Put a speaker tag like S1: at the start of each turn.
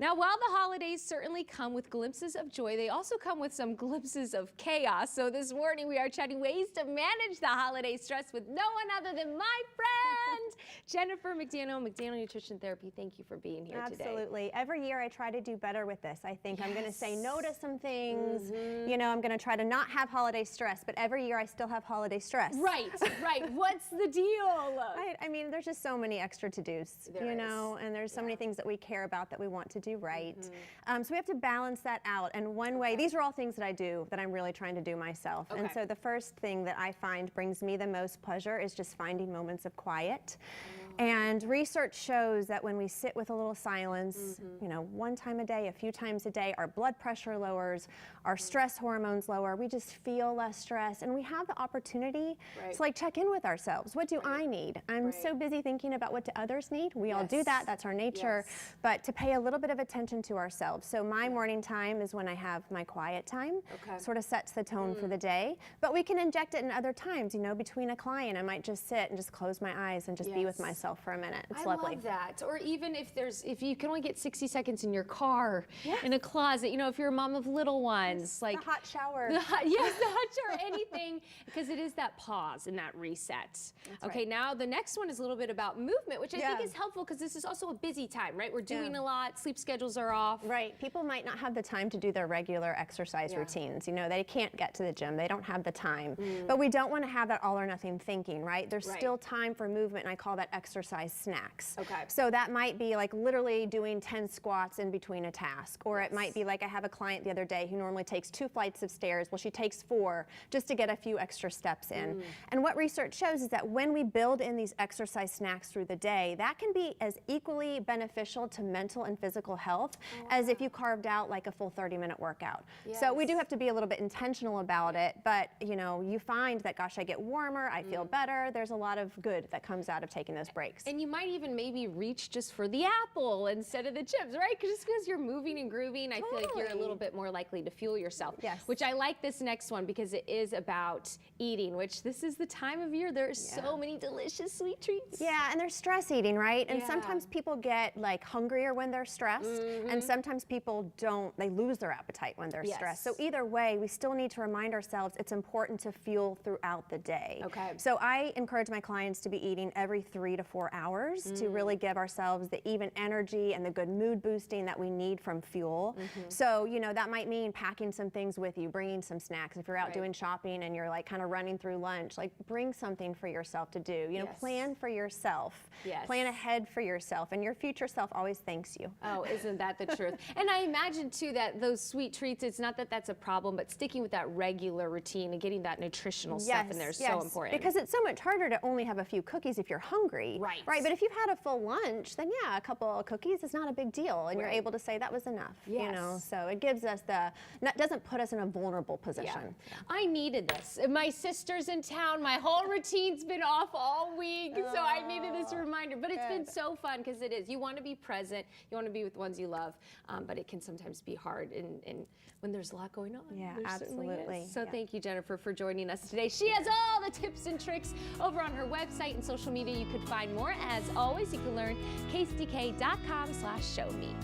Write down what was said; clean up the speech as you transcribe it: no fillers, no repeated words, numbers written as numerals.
S1: Now, while the holidays certainly come with glimpses of joy, they also come with some glimpses of chaos. So this morning we are chatting ways to manage the holiday stress with no one other than my friend, Jennifer McDaniel, McDaniel Nutrition Therapy. Thank you for being here today.
S2: Absolutely. Every year I try to do better with this. I think I'm going to say no to some things. You know, I'm going to try to not have holiday stress, but every year I still have holiday stress.
S1: Right, right. What's the deal?
S2: I mean, there's just so many extra to-dos, you know, and there's so many things that we care about that we want to do right. So we have to balance that out. And one way, these are all things that I do that I'm really trying to do myself. And so the first thing that I find brings me the most pleasure is just finding moments of quiet. And research shows that when we sit with a little silence, you know, one time a day, a few times a day, our blood pressure lowers, our stress hormones lower, we just feel less stress, and we have the opportunity to like check in with ourselves. What do I need? I'm so busy thinking about what do others need. We all do that, that's our nature, but to pay a little bit of attention to ourselves. So my morning time is when I have my quiet time, sort of sets the tone for the day, but we can inject it in other times, you know, between a client, I might just sit and just close my eyes and just be with myself for a minute. It's lovely.
S1: I love that. Or even if you can only get 60 seconds in your car, in a closet, you know, if you're a mom of little ones, like
S2: the hot shower.
S1: the hot shower, anything, because it is that pause and that reset. Okay, now the next one is a little bit about movement, which I think is helpful because this is also a busy time, right? We're doing a lot, sleep schedules are off.
S2: Right, people might not have the time to do their regular exercise routines. You know, they can't get to the gym, they don't have the time. But we don't want to have that all or nothing thinking, right? There's still time for movement, and I call that exercise snacks. So that might be like literally doing 10 squats in between a task, or it might be like I have a client the other day who normally takes 2 flights of stairs. Well, she takes 4 just to get a few extra steps in. And what research shows is that when we build in these exercise snacks through the day, that can be as equally beneficial to mental and physical health as if you carved out like a full 30-minute workout. So we do have to be a little bit intentional about it, but you know, you find that, gosh, I get warmer, I feel better. There's a lot of good that comes out of taking those breaks.
S1: And you might even maybe reach just for the apple instead of the chips, right? Just because you're moving and grooving, I feel like you're a little bit more likely to fuel yourself. Which I like this next one because it is about eating, which this is the time of year. There are so many delicious sweet treats.
S2: Yeah, and there's stress eating, right? And sometimes people get like hungrier when they're stressed, and sometimes people don't, they lose their appetite when they're stressed. So either way, we still need to remind ourselves it's important to fuel throughout the day. So I encourage my clients to be eating every 3 to 4 hours to really give ourselves the even energy and the good mood boosting that we need from fuel. So, you know, that might mean packing some things with you, bringing some snacks. If you're out doing shopping and you're like kind of running through lunch, like bring something for yourself to do. You know, plan for yourself. Plan ahead for yourself, and your future self always thanks you.
S1: Oh, isn't that the truth? And I imagine too that those sweet treats, it's not that that's a problem, but sticking with that regular routine and getting that nutritional stuff in there is so important.
S2: Because it's so much harder to only have a few cookies if you're hungry. Right, but if you've had a full lunch, then yeah, a couple of cookies is not a big deal, and you're able to say that was enough. You know, so it gives us doesn't put us in a vulnerable position.
S1: I needed this. My sister's in town. My whole routine's been off all week, so I needed this reminder. But it's been so fun because it is. You want to be present. You want to be with ones you love, but it can sometimes be hard and when there's a lot going on.
S2: Yeah, absolutely.
S1: So thank you, Jennifer, for joining us today. She has all the tips and tricks over on her website and social media. You could find more. As always, you can learn caseyk.com/showme.